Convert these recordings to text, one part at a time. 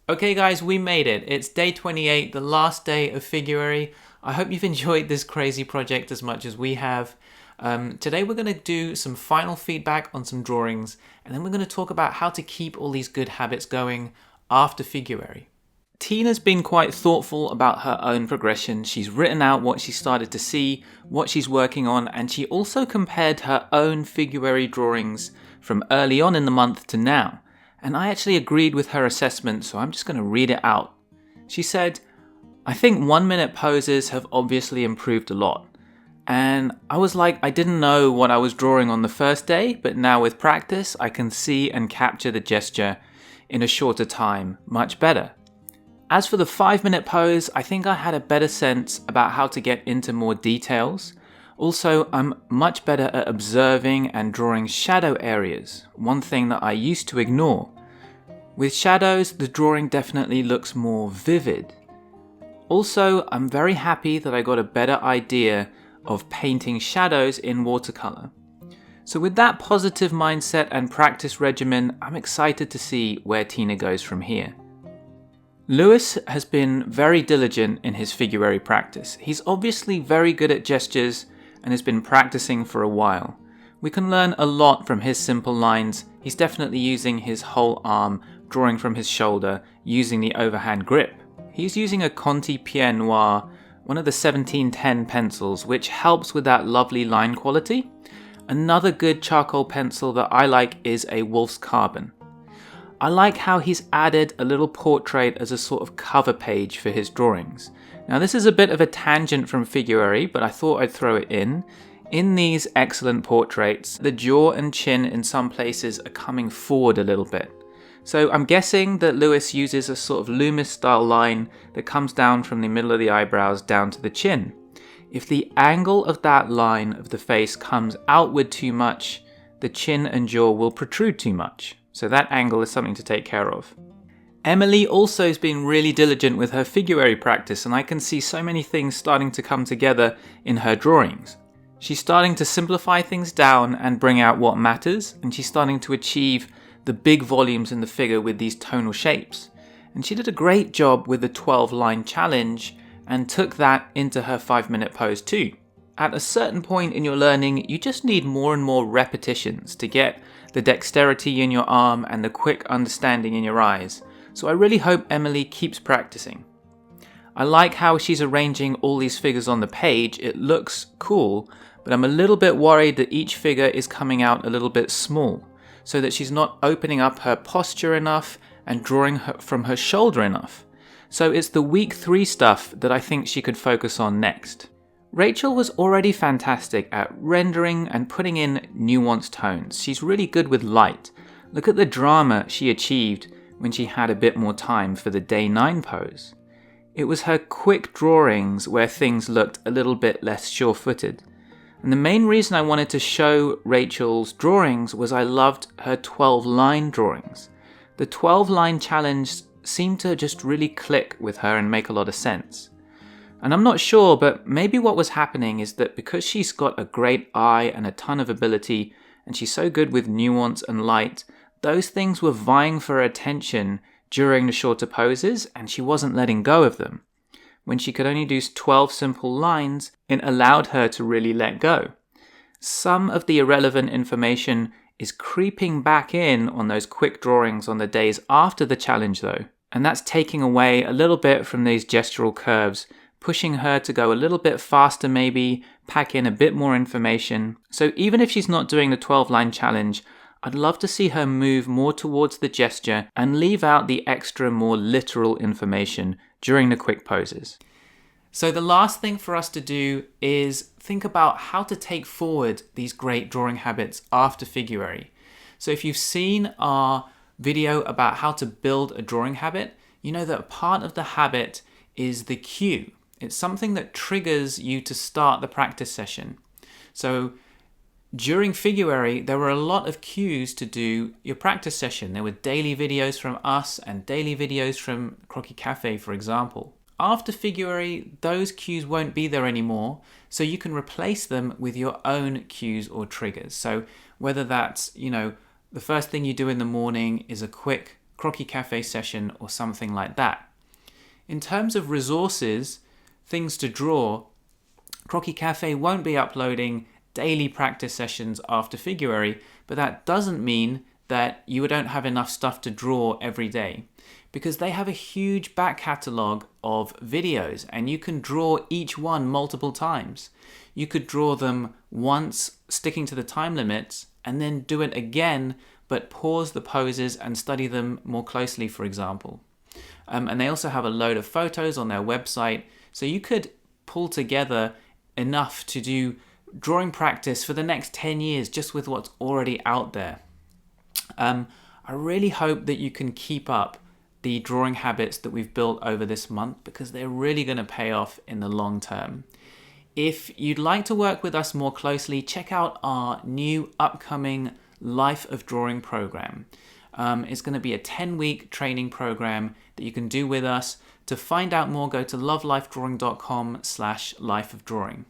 Okay guys, we made it. It's day 28, the last day of Figuary. I hope you've enjoyed this crazy project as much as we have. Today we're going to do some final feedback on some drawings, and then we're going to talk about how to keep all these good habits going after Figuary. Tina's been quite thoughtful about her own progression. She's written out what she started to see, what she's working on, and she also compared her own Figuary drawings from early on in the month to now. And I actually agreed with her assessment, so I'm just going to read it out. She said, I think 1-minute poses have obviously improved a lot. And I was like, I didn't know what I was drawing on the first day, but now with practice, I can see and capture the gesture in a shorter time much better. As for the 5-minute pose, I think I had a better sense about how to get into more details. Also, I'm much better at observing and drawing shadow areas, one thing that I used to ignore. With shadows, the drawing definitely looks more vivid. Also, I'm very happy that I got a better idea of painting shadows in watercolor. So with that positive mindset and practice regimen, I'm excited to see where Tina goes from here. Lewis has been very diligent in his Figuary practice. He's obviously very good at gestures and has been practicing for a while. We can learn a lot from his simple lines. He's definitely using his whole arm, drawing from his shoulder, using the overhand grip. He's using a Conti Pierre Noir, one of the 1710 pencils, which helps with that lovely line quality. Another good charcoal pencil that I like is a Wolf's Carbon. I like how he's added a little portrait as a sort of cover page for his drawings. Now this is a bit of a tangent from Figuary, but I thought I'd throw it in. In these excellent portraits, the jaw and chin in some places are coming forward a little bit. So I'm guessing that Lewis uses a sort of Loomis style line that comes down from the middle of the eyebrows down to the chin. If the angle of that line of the face comes outward too much, the chin and jaw will protrude too much. So that angle is something to take care of. Emily also has been really diligent with her Figuary practice, and I can see so many things starting to come together in her drawings. She's starting to simplify things down and bring out what matters, and she's starting to achieve the big volumes in the figure with these tonal shapes. And she did a great job with the 12-line challenge and took that into her 5-minute pose too. At a certain point in your learning, you just need more and more repetitions to get the dexterity in your arm and the quick understanding in your eyes. So I really hope Emily keeps practicing. I like how she's arranging all these figures on the page. It looks cool, but I'm a little bit worried that each figure is coming out a little bit small, so that she's not opening up her posture enough and drawing from her shoulder enough. So it's the week 3 stuff that I think she could focus on next. Rachel was already fantastic at rendering and putting in nuanced tones. She's really good with light. Look at the drama she achieved when she had a bit more time for the day 9 pose. It was her quick drawings where things looked a little bit less sure-footed. And the main reason I wanted to show Rachel's drawings was I loved her 12-line drawings. The 12-line challenge seemed to just really click with her and make a lot of sense. And I'm not sure, but maybe what was happening is that because she's got a great eye and a ton of ability, and she's so good with nuance and light, those things were vying for her attention during the shorter poses, and she wasn't letting go of them. When she could only do 12 simple lines, it allowed her to really let go. Some of the irrelevant information is creeping back in on those quick drawings on the days after the challenge though, and that's taking away a little bit from these gestural curves, pushing her to go a little bit faster maybe, pack in a bit more information. So even if she's not doing the 12-line challenge, I'd love to see her move more towards the gesture and leave out the extra more literal information during the quick poses. So the last thing for us to do is think about how to take forward these great drawing habits after Figuary. So if you've seen our video about how to build a drawing habit, you know that a part of the habit is the cue. It's something that triggers you to start the practice session. So during Figuary, there were a lot of cues to do your practice session. There were daily videos from us and daily videos from Croquis Cafe, for example. After Figuary, those cues won't be there anymore, so you can replace them with your own cues or triggers. So whether that's, the first thing you do in the morning is a quick Croquis Cafe session or something like that. In terms of resources, things to draw, Croquis Cafe won't be uploading daily practice sessions after Figuary, but that doesn't mean that you don't have enough stuff to draw every day, because they have a huge back catalogue of videos and you can draw each one multiple times. You could draw them once, sticking to the time limits, and then do it again, but pause the poses and study them more closely, for example. And they also have a load of photos on their website, so you could pull together enough to do drawing practice for the next 10 years just with what's already out there. I really hope that you can keep up the drawing habits that we've built over this month, because they're really going to pay off in the long term. If you'd like to work with us more closely, check out our new upcoming Life of Drawing program. It's going to be a 10-week training program that you can do with us. To find out more, go to lovelifedrawing.com/lifeofdrawing.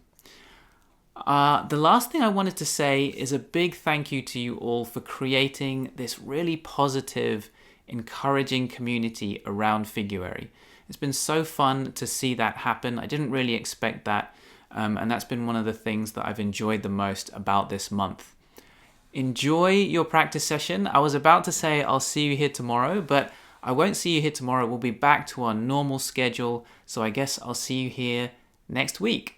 The last thing I wanted to say is a big thank you to you all for creating this really positive, encouraging community around Figuary. It's been so fun to see that happen. I didn't really expect that, and that's been one of the things that I've enjoyed the most about this month. Enjoy your practice session. I was about to say I'll see you here tomorrow, but I won't see you here tomorrow. We'll be back to our normal schedule, so I guess I'll see you here next week.